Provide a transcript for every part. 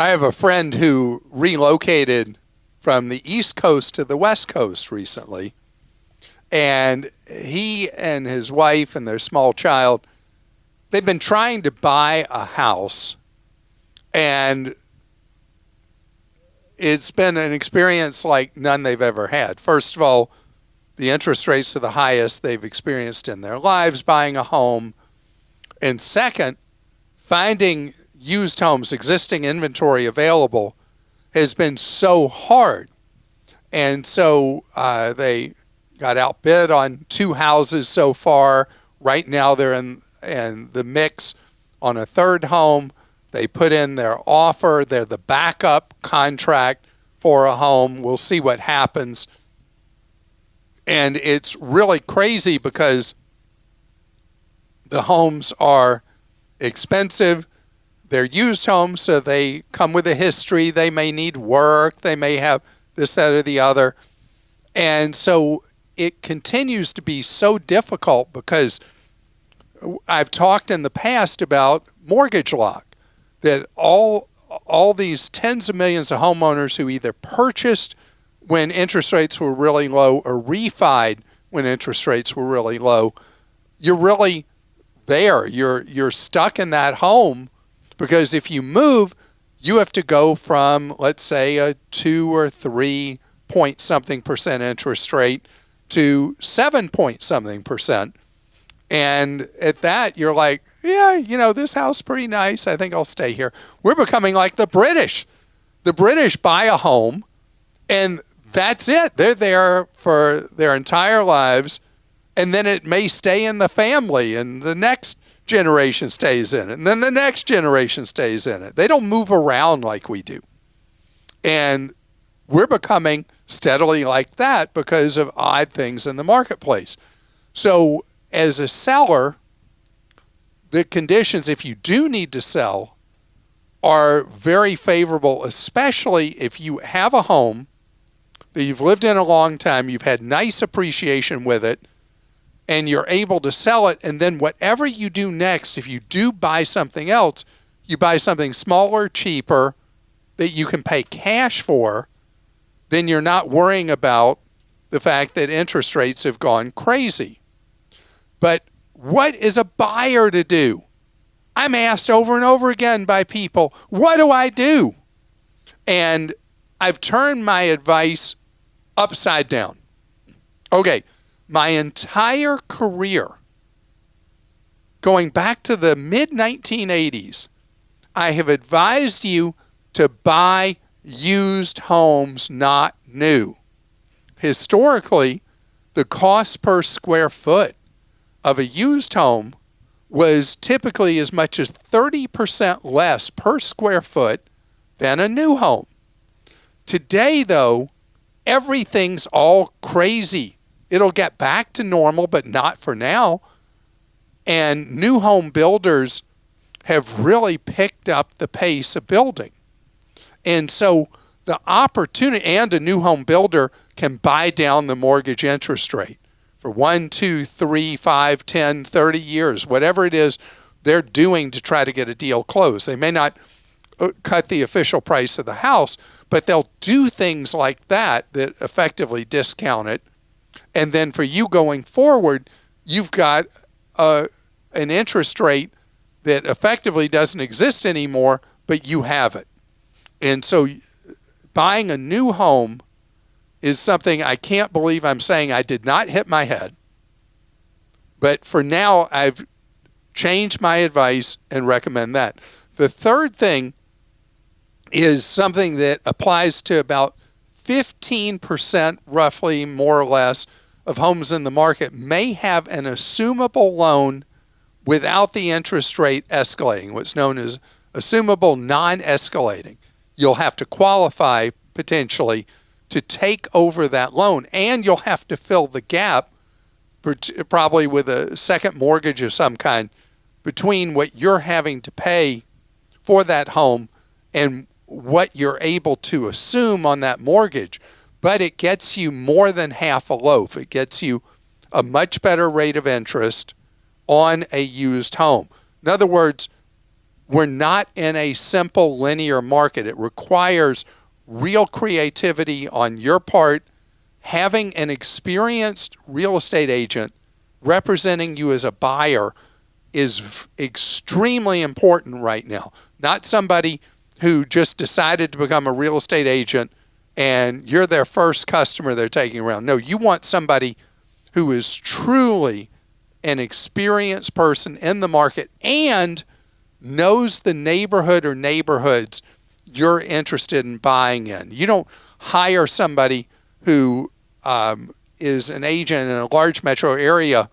I have a friend who relocated from the East Coast to the West Coast recently, and he and his wife and their small child, they've been trying to buy a house, and it's been an experience like none they've ever had. First of all, the interest rates are the highest they've experienced in their lives buying a home. And second, finding used homes, existing inventory available, has been so hard. And so they got outbid on 2 houses so far. Right now they're in the mix on a 3rd home. They put in their offer. They're the backup contract for a home. We'll see what happens. And it's really crazy because the homes are expensive. They're used homes, so they come with a history. They may need work. They may have this, that, or the other. And so it continues to be so difficult because I've talked in the past about mortgage lock, that all these tens of millions of homeowners who either purchased when interest rates were really low or refied when interest rates were really low, you're really there. You're stuck in that home because if you move, you have to go from, let's say, a 2 or 3 point something percent interest rate to 7 point something percent. And at that, you're like, yeah, this house is pretty nice. I think I'll stay here. We're becoming like the British. The British buy a home, and that's it. They're there for their entire lives, and then it may stay in the family, and the next generation stays in it, and then the next generation stays in it. They don't move around like we do. And we're becoming steadily like that because of odd things in the marketplace. So as a seller, the conditions, if you do need to sell, are very favorable, especially if you have a home that you've lived in a long time, you've had nice appreciation with it, and you're able to sell it. And then whatever you do next, if you do buy something else, you buy something smaller, cheaper, that you can pay cash for, then you're not worrying about the fact that interest rates have gone crazy. But what is a buyer to do? I'm asked over and over again by people, what do I do? And I've turned my advice upside down. Okay, my entire career, going back to the mid-1980s, I have advised you to buy used homes, not new. Historically, the cost per square foot of a used home was typically as much as 30% less per square foot than a new home. Today, though, everything's all crazy. It'll get back to normal, but not for now. And new home builders have really picked up the pace of building. And so the opportunity, and a new home builder can buy down the mortgage interest rate for 1, 2, 3, 5, 10, 30 years, whatever it is they're doing to try to get a deal closed. They may not cut the official price of the house, but they'll do things like that effectively discount it. And then for you going forward, you've got an interest rate that effectively doesn't exist anymore, but you have it. And so buying a new home is something I can't believe I'm saying. I did not hit my head. But for now, I've changed my advice and recommend that. The third thing is something that applies to about 15%, roughly, more or less, of homes in the market may have an assumable loan without the interest rate escalating, what's known as assumable non-escalating. You'll have to qualify potentially to take over that loan, and you'll have to fill the gap, probably with a second mortgage of some kind, between what you're having to pay for that home and what you're able to assume on that mortgage. But it gets you more than half a loaf. It gets you a much better rate of interest on a used home. In other words, We're not in a simple linear market. It requires real creativity on your part. Having an experienced real estate agent representing you as a buyer is extremely important right now. Not somebody who just decided to become a real estate agent and you're their first customer they're taking around. No, you want somebody who is truly an experienced person in the market and knows the neighborhood or neighborhoods you're interested in buying in. You don't hire somebody who is an agent in a large metro area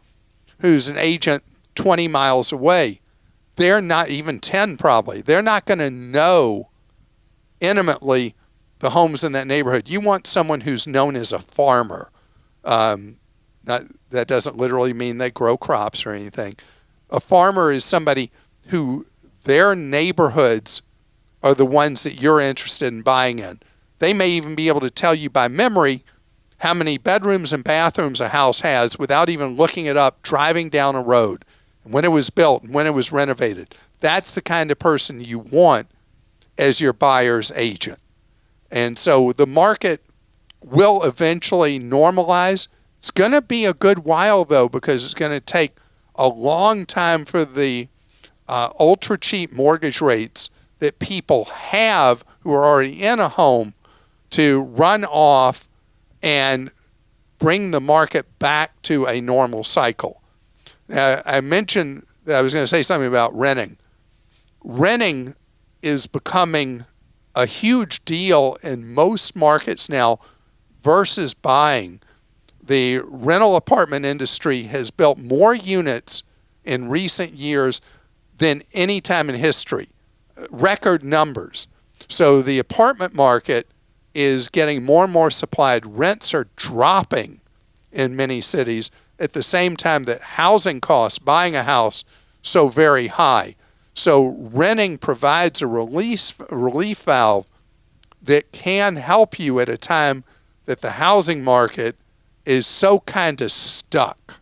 who's an agent 20 miles away. They're not, even 10 probably, they're not going to know intimately the homes in that neighborhood. You want someone who's known as a farmer. That doesn't literally mean they grow crops or anything. A farmer is somebody who their neighborhoods are the ones that you're interested in buying in. They may even be able to tell you by memory how many bedrooms and bathrooms a house has without even looking it up, driving down a road, and when it was built and when it was renovated. That's the kind of person you want as your buyer's agent. And so the market will eventually normalize. It's going to be a good while, though, because it's going to take a long time for the ultra cheap mortgage rates that people have who are already in a home to run off and bring the market back to a normal cycle. I mentioned that I was going to say something about renting. Renting is becoming a huge deal in most markets now versus buying. The rental apartment industry has built more units in recent years than any time in history. Record numbers. So the apartment market is getting more and more supplied. Rents are dropping in many cities at the same time that housing costs, buying a house, so very high. So renting provides a relief valve that can help you at a time that the housing market is so kind of stuck.